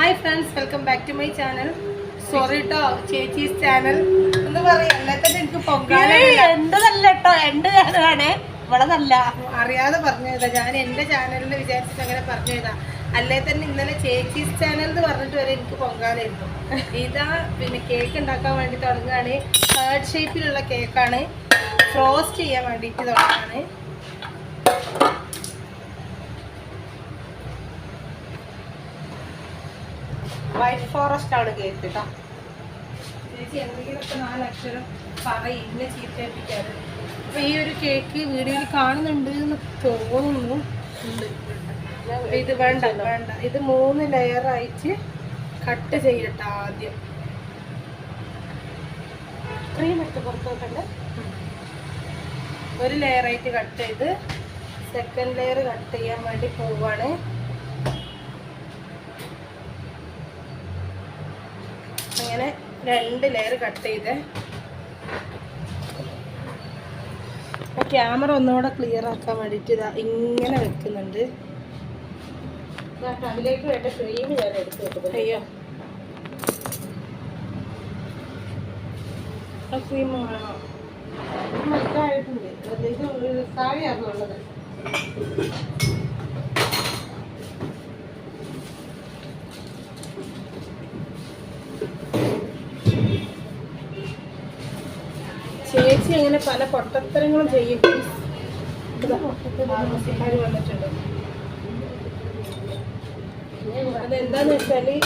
Hi friends, welcome back to my channel. Sorry കേട്ടോ, ചേച്ചീസ് channel എന്ന് പറയാം. അല്ലാതെ എനിക്ക് പൊങ്കാല എന്റെതല്ല കേട്ടോ, എന്റെ ചാനലാണ്. ഇവിടെ നല്ല അറിയാതെ പറഞ്ഞതാ. ഞാൻ എന്റെ ചാനലിൽ വിചാരിച്ചിട്ട് അങ്ങനെ പറഞ്ഞതാ. അല്ലേ തന്നെ ഇന്നലെ ചേച്ചീസ് ചാനൽ എന്ന് പറഞ്ഞിട്ട് വരെ എനിക്ക് പൊങ്കാലായിരുന്നു. ഇതാ പിന്നെ കേക്ക് ഉണ്ടാക്കാൻ വേണ്ടി തുടങ്ങുകയാണ്. ഹേർഡ് ഷേപ്പിലുള്ള കേക്കാണ്. ഫ്രോസ്റ്റ് ചെയ്യാൻ വേണ്ടിയിട്ട് തുടങ്ങുകയാണ്. വൈറ്റ് ഫോറസ്റ്റ് ആണ് കേക്ക് കേട്ടോ. ചേച്ചി എന്തെങ്കിലുമൊക്കെ 4 അക്ഷരം പറയും, ഇന്നെ ചീത്തപ്പിക്കാറ്. അപ്പൊ ഈ ഒരു കേക്ക് വീഡിയോയിൽ കാണുന്നുണ്ട് എന്ന് തോന്നുന്നു. ഇത് വേണ്ട വേണ്ട, ഇത് 3 ലെയറായിട്ട് കട്ട് ചെയ്യട്ടെ. ആദ്യം ക്രീം എടുത്ത് പുറത്ത് വെക്കണ്ട. 1 ലെയറായിട്ട് കട്ട് ചെയ്ത് സെക്കൻഡ് ലെയർ കട്ട് ചെയ്യാൻ വേണ്ടി പോവാണ്. അങ്ങനെ 2 ലെയർ കട്ട് ചെയ്ത് ക്യാമറ ഒന്നുകൂടെ ക്ലിയർ ആക്കാൻ വേണ്ടിയിട്ട് ഇതാ ഇങ്ങനെ വെക്കുന്നുണ്ട്. അതിലേക്ക് വേണ്ട ക്രീം ഞാൻ എടുത്ത് വെക്കുന്നത്. അയ്യോ, ക്രീം വേണോ? മറ്റായിട്ടുണ്ട്. ഇത് താഴെയാണുള്ളത്. ചേച്ചി അങ്ങനെ പല പൊട്ടത്തരങ്ങളും ചെയ്യും. വന്നിട്ടുണ്ട്. അതെന്താന്ന് വെച്ചാല്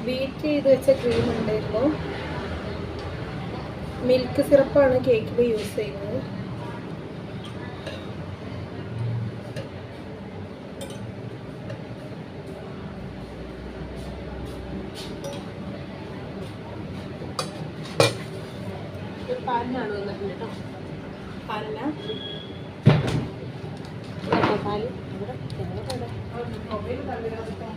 ബീറ്റ് ചെയ്ത് വെച്ച ക്രീം ഉണ്ടായിരുന്നു. മിൽക്ക് സിറപ്പാണ് കേക്കിൽ യൂസ് ചെയ്യുന്നത്. പാലിനാണ് വന്നിട്ടുണ്ട് കേട്ടോ. പാലിന പാല് ഇവിടെ മൊബൈൽ കണ്ടിട്ട്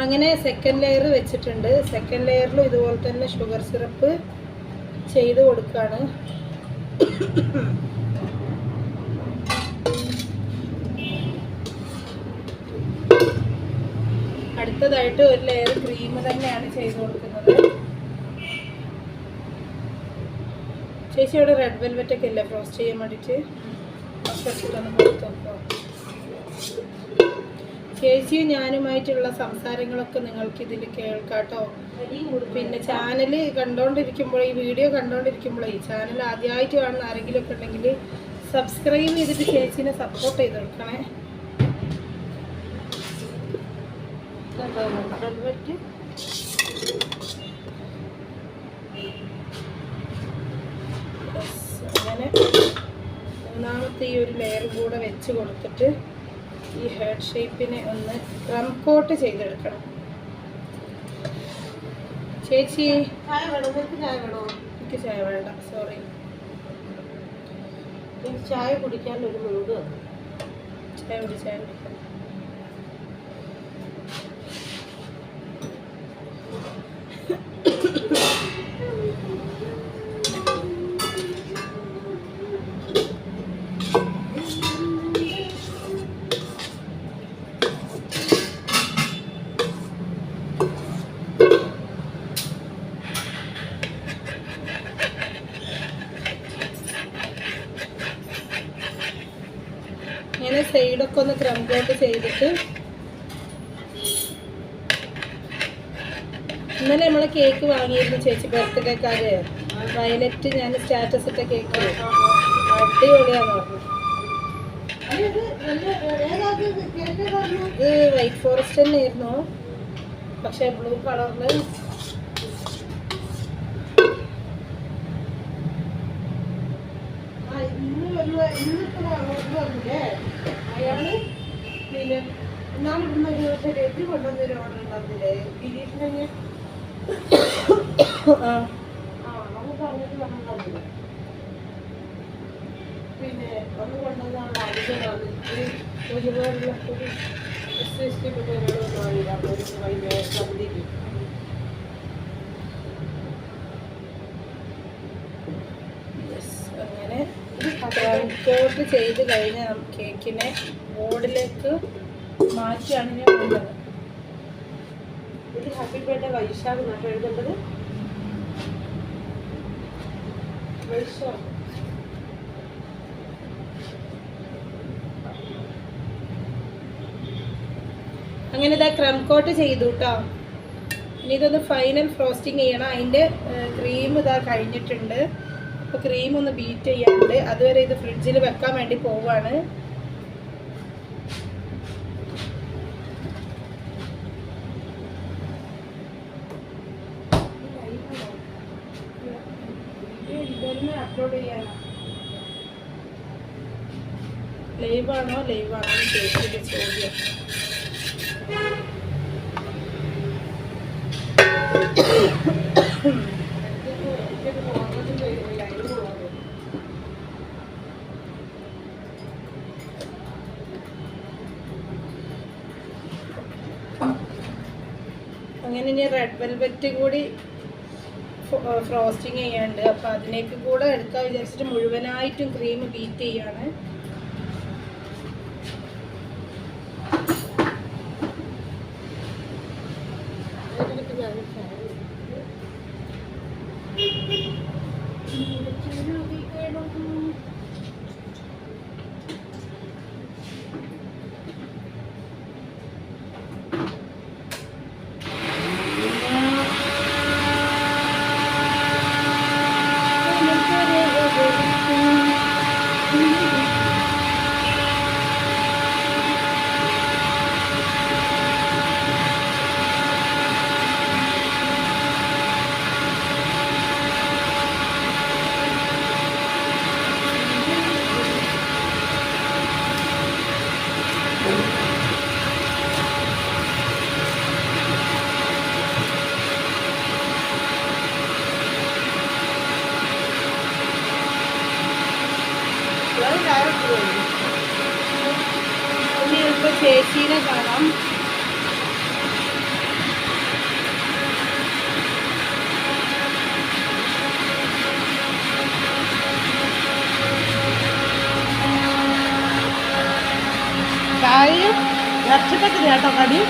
അങ്ങനെ സെക്കൻഡ് ലെയർ വെച്ചിട്ടുണ്ട്. സെക്കൻഡ് ലെയറിലും ഇതുപോലെ തന്നെ ഷുഗർ സിറപ്പ് ചെയ്ത് കൊടുക്കുകയാണ്. അടുത്തതായിട്ട് 1 ലെയർ ക്രീം തന്നെയാണ് ചെയ്ത് കൊടുക്കുന്നത്. ചേച്ചി ഇവിടെ റെഡ് വെൽവെറ്റ് ഒക്കെ ഇല്ലേ ഫ്രോസ്റ്റ് ചെയ്യാൻ വേണ്ടിയിട്ട്? ചേച്ചിയും ഞാനുമായിട്ടുള്ള സംസാരങ്ങളൊക്കെ നിങ്ങൾക്ക് ഇതിൽ കേൾക്കാട്ടോ. പിന്നെ ചാനൽ കണ്ടോണ്ടിരിക്കുമ്പോൾ, ഈ വീഡിയോ കണ്ടോണ്ടിരിക്കുമ്പോൾ ഈ ചാനൽ ആദ്യമായിട്ട് കാണുന്ന ആരെങ്കിലും ഒക്കെ ഉണ്ടെങ്കിൽ സബ്സ്ക്രൈബ് ചെയ്തിട്ട് ചേച്ചീനെ സപ്പോർട്ട് ചെയ്ത് കൊടുക്കണേ. അങ്ങനെ 3ാമത്തെ ഈ 1 ലെയർ കൂടെ വെച്ച് കൊടുത്തിട്ട് ഈ ഹെഡ് ഷേപ്പിനെ ഒന്ന് ക്രം കോട്ട് ചെയ്തെടുക്കണം. ചേച്ചി ചായ വേണോ? നിങ്ങൾക്ക് ചായ വേണോ? എനിക്ക് ചായ വേണ്ട, സോറി. എനിക്ക് ചായ കുടിക്കാൻ ഒരു മൂഡ് വന്നു. ചായ കുടിക്കാൻ ഇങ്ങനെ സൈഡൊക്കെ ഒന്ന് ക്രം കോട്ട് ചെയ്തിട്ട് ഇന്നലെ നമ്മളെ കേക്ക് വാങ്ങിയിരുന്നു ചേച്ചി ബർത്ത്ഡേക്കാര്. വയലറ്റ് ഞാൻ സ്റ്റാറ്റസ് ഇട്ട കേക്ക് അടിപൊളിയാന്ന് പറഞ്ഞു. ഇത് വൈറ്റ് ഫോറസ്റ്റ് തന്നെ ആയിരുന്നു, പക്ഷെ ബ്ലൂ കളറില്. അയാള് പിന്നെ ഇന്നാളിടുന്ന ഒരു ദിവസം എത്തി കൊണ്ടുവന്നൊരു ഓർഡർ ഉണ്ടാകുന്നില്ലേ ഗിരീഷിനെ. നമുക്ക് പറഞ്ഞിട്ട് നമ്മളുണ്ടാവില്ല. പിന്നെ ഒന്ന് കൊണ്ടുവന്നാണ് അധികമാണ് ഒരുപാടുള്ള ഒരു സന്ധിക്ക്. അങ്ങനെ കോട്ട് ചെയ്ത് കഴിഞ്ഞ് കേക്കിനെ ബോർഡിലേക്ക് മാറ്റിയാണ് ഞാൻ വേണ്ടത്. ഇത് ഹാപ്പി ബർത്ത്ഡേ വൈശാഖ് നമ്മൾ എഴുതേണ്ടത്. വൈശാഖ് അങ്ങനെ ഇതാ ക്രം കോട്ട് ചെയ്തു കേട്ടോ. ഇനി ഇതൊന്ന് ഫൈനൽ ഫ്രോസ്റ്റിംഗ് ചെയ്യണം. അതിൻ്റെ ക്രീം ഇതാ കഴിഞ്ഞിട്ടുണ്ട്. അപ്പോൾ ക്രീം ഒന്ന് ബീറ്റ് ചെയ്യാനുണ്ട്. അതുവരെ ഇത് ഫ്രിഡ്ജിൽ വെക്കാൻ വേണ്ടി പോവാണ്. അപ്ലോഡ് ചെയ്യാനോ ലൈവാണോ ചേച്ചിയുടെ ചോദ്യം. അങ്ങനെ ഇനി റെഡ് വെൽവെറ്റ് കൂടി ഫ്രോസ്റ്റിംഗ് ചെയ്യാണ്ട്. അപ്പം അതിലേക്ക് കൂടെ എടുക്കാൻ വിചാരിച്ചിട്ട് മുഴുവനായിട്ടും ക്രീം ബീറ്റ് ചെയ്യാണ്. ഇനി ഇപ്പോൾ ചേച്ചീനെ കാണാം. ചായയും ഇറച്ചിട്ടൊക്കെ കേട്ടോ കടി.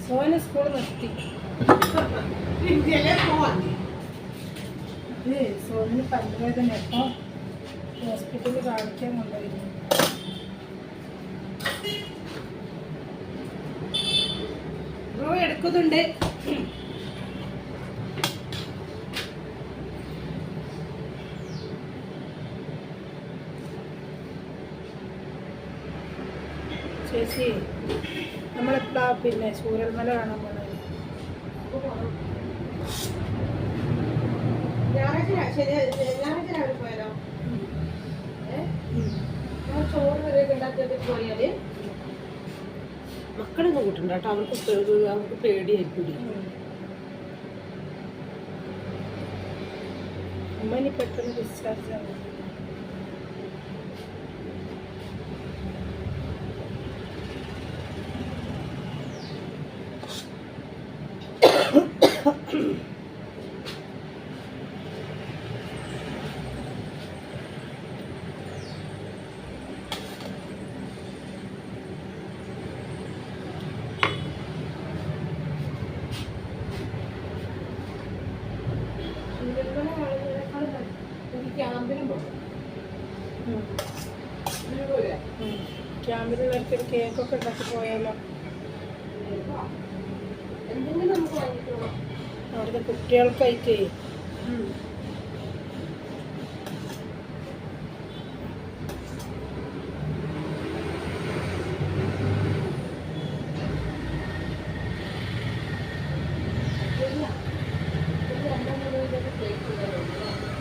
സോന സ്കൂൾ നിർത്തി. സോനിന് പല്ലുവേദന. അപ്പോൾ ഹോസ്പിറ്റലിൽ കാണിക്കാൻ കൊണ്ടുപോയിരുന്നു. ബ്രോ എടുക്കുന്നുണ്ട്. ചേച്ചി നമ്മളെപ്പോഴാ പിന്നെ ചൂരൽമല കാണാൻ പോണത്? ഞായറാഴ്ച പോയാലോ? ചോറ് കറിയൊക്കെ ഉണ്ടാക്കിയിട്ട് പോയാല് മക്കളൊന്നും കൂട്ടണ്ട കേട്ടോ. അവർക്ക് പേടിയായിരിക്കും. അമ്മ ഇനി പെട്ടെന്ന് ഡിസ്ചാർജ് ആവും. ക്യാമ്പിലുള്ളവർക്ക് ഒരു കേക്കൊക്കെ ഉണ്ടാക്കി പോയാലോ? എന്തെങ്കിലും നമുക്ക് വാങ്ങിക്കോ. അവിടുത്തെ കുട്ടികൾക്കായിട്ടേ.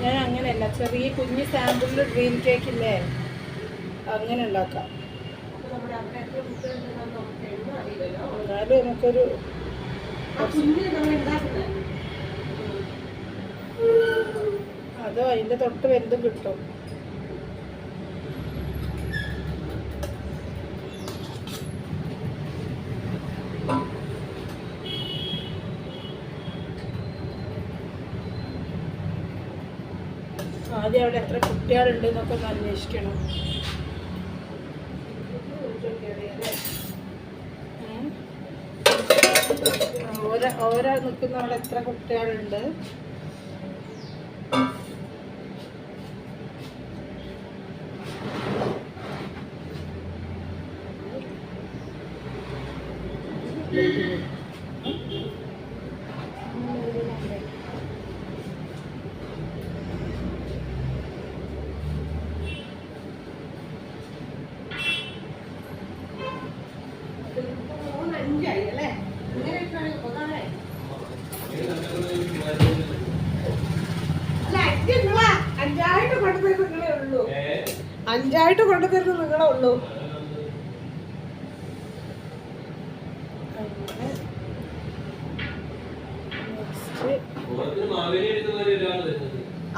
ഞാൻ അങ്ങനെയല്ല, ചെറിയ കുഞ്ഞ് സാമ്പിളിൽ ഡ്രീം കേക്ക് ഇല്ലേ, അങ്ങനെ ഉണ്ടാക്കാം. എന്നാലും നമുക്കൊരു അതോ അതിൻ്റെ തൊട്ട് വലുതും കിട്ടും. ആദ്യം അവിടെ എത്ര കുട്ടികളുണ്ട് എന്നൊക്കെ ഒന്ന് അന്വേഷിക്കണം. ഓരോ നിൽക്കുന്ന അവിടെ എത്ര കുട്ടികളുണ്ട്. അഞ്ചായിട്ട് കൊണ്ടുതരുന്നത് നിങ്ങളെ ഉള്ളൂ.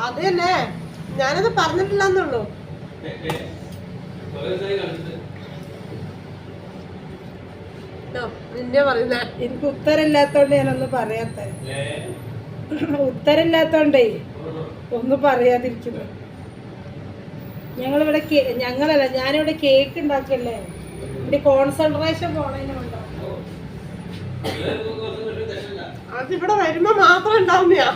അത് തന്നെ ഞാനത് പറഞ്ഞിട്ടില്ലെന്നുള്ളൂ. നിന്നെ പറയുന്ന എനിക്ക് ഉത്തരമില്ലാത്തോണ്ട് ഞാനൊന്ന് പറയാത്ത, ഉത്തരമില്ലാത്തോണ്ടേ ഒന്നും പറയാതിരിക്കുന്നു. ഞങ്ങളിവിടെ ഞങ്ങളല്ല, ഞാനിവിടെ കേക്ക് ഉണ്ടാക്കല്ലേ, എന്റെ കോൺസെൻട്രേഷൻ പോണതിനുണ്ടോ. അതിവിടെ വരുമ്പോ മാത്രം ഉണ്ടാവുന്നയാ.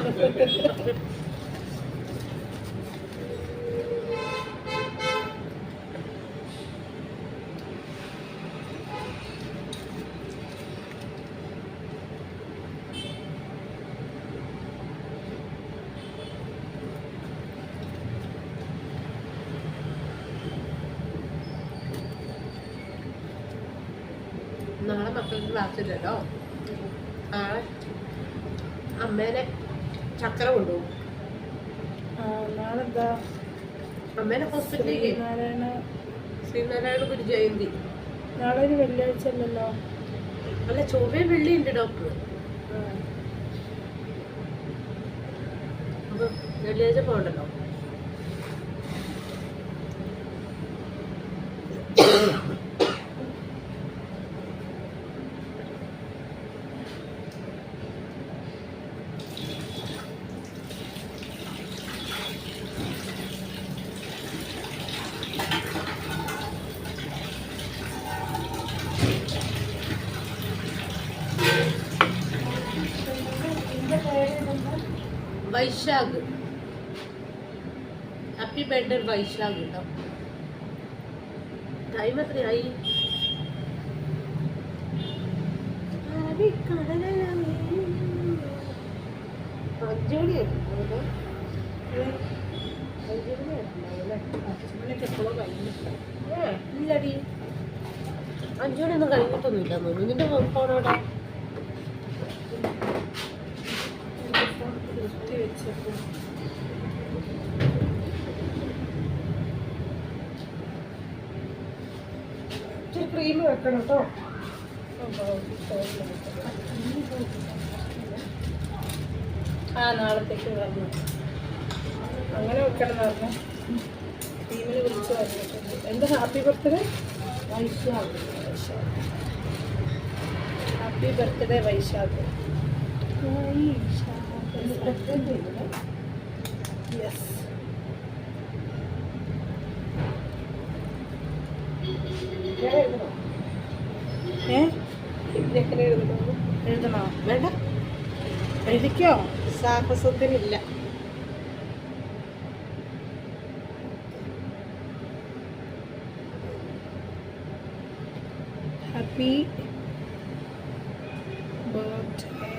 നാളെ മക്കൾക്ക് ക്ലാസ് ഇല്ലല്ലോ. നാളെ അമ്മേനെ ചക്കര കൊണ്ടുപോകും. നാളെന്താ? അമ്മേനെ ഹോസ്പിറ്റലിലേക്ക്. ശ്രീനാരായണ ഗുരു ജയന്തി. നാളെ ഒരു വെള്ളിയാഴ്ച അല്ലല്ലോ. അല്ല, ചൊവ്വയും വെള്ളിയുണ്ട് ഡോക്ടർ. അപ്പൊ വെള്ളിയാഴ്ച പോകണ്ടല്ലോ. വൈശാഖ്, ഹാപ്പി ബർത്ത്ഡേ വൈശാഖ് കേട്ടോ. ടൈം എത്രയായി? ഇല്ലടി, 5 മണിയൊന്നും കഴിഞ്ഞിട്ടൊന്നുമില്ല തോന്നുന്നു. നിന്റെ ഫോണോടെ ക്രീം വെക്കണം കേട്ടോ. നാളത്തേക്ക് പറഞ്ഞു അങ്ങനെ വെക്കണം എന്ന് പറഞ്ഞു. ടീമിനെ വിളിച്ച് പറഞ്ഞിട്ടുണ്ട്. എന്താ happy birthday Vaishakh. Happy birthday Vaishakh. Yes. എഴുതണോ? വേണ്ട, എഴുതിക്കോ. സാഹസത്തിനില്ല. ഹാപ്പി ബർത്ത്ഡേ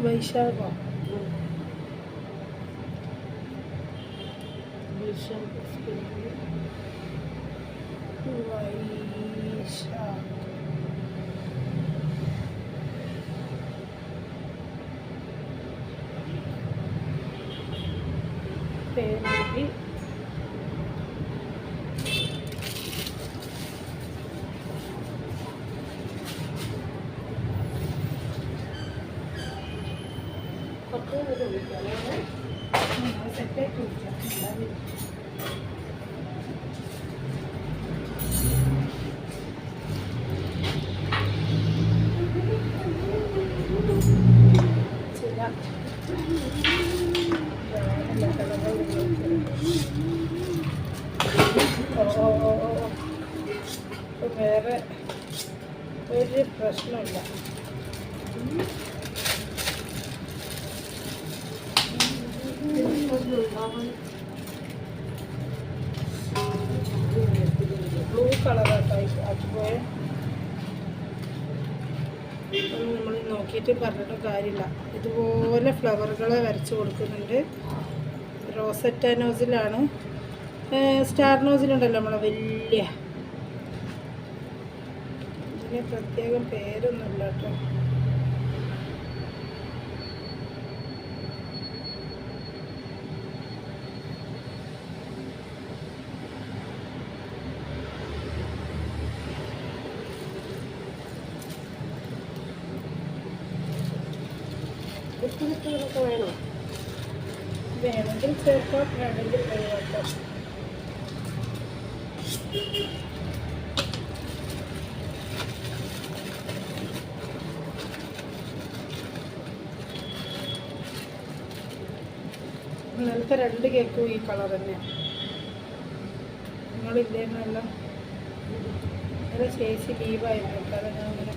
വൈശാഖം. വൈശാഖം പേര് സെറ്റായിട്ട് വിളിക്കാം. ചില വേറെ ഒരു പ്രശ്നമില്ല. ബ്ലൂ കളറായിട്ടായി ആക്കിപ്പോയ നമ്മൾ നോക്കിയിട്ട് പറഞ്ഞിട്ട് കാര്യമില്ല. ഇതുപോലെ ഫ്ലവറുകൾ വരച്ച് കൊടുക്കുന്നുണ്ട്. റോസറ്റ നോസിലാണ്. സ്റ്റാർ നോസിലുണ്ടല്ലോ നമ്മളെ വലിയ, ഇതിന് പ്രത്യേകം പേരൊന്നുമില്ല കേട്ടോ. വേണോ? വേണമെങ്കിൽ ചേർക്കാം, വേണമെങ്കിൽ ഒഴിവാക്കാം. ഇന്നലത്തെ 2 കേക്കും ഈ കളർ തന്നെയാണ്. നിങ്ങളില്ലേന്നല്ല, ഇന്നലെ ചേച്ചി ലീവായിരുന്നു. കാരണം ഞാൻ അങ്ങനെ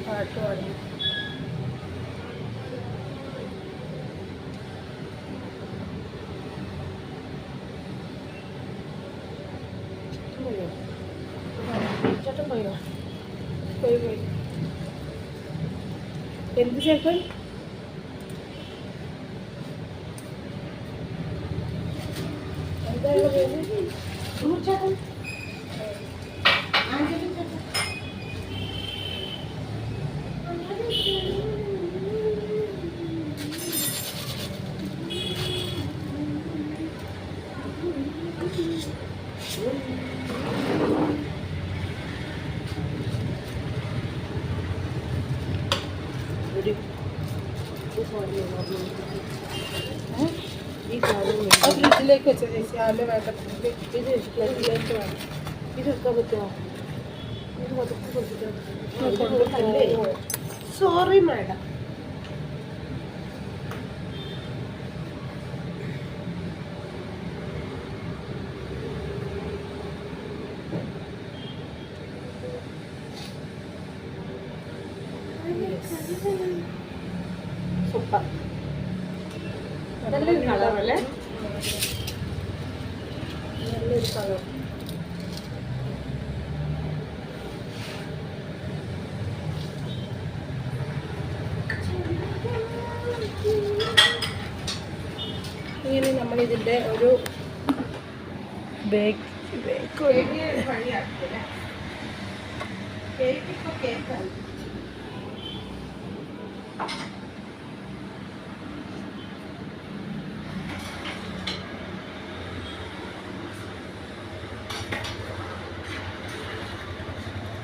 പാട്ട് പാടി. പോയി എന്ത് ചേട്ടൻ? എന്താണ് പേര്? ഫ്രിഡ്ജിലേക്ക് വെച്ച ചേച്ചി രാവിലെ വേണ്ട. ഇത് ഫ്രിഡ്ജിലേക്ക് വേണം. ഇത് വെക്കാൻ പറ്റുമോ? Sorry madam. സൂപ്പർ. നല്ലൊരു കളറല്ലേ? നല്ലൊരു കളർ. ഇങ്ങനെ നമ്മളിതിൻ്റെ ഒരു ബേക്ക് കേക്ക്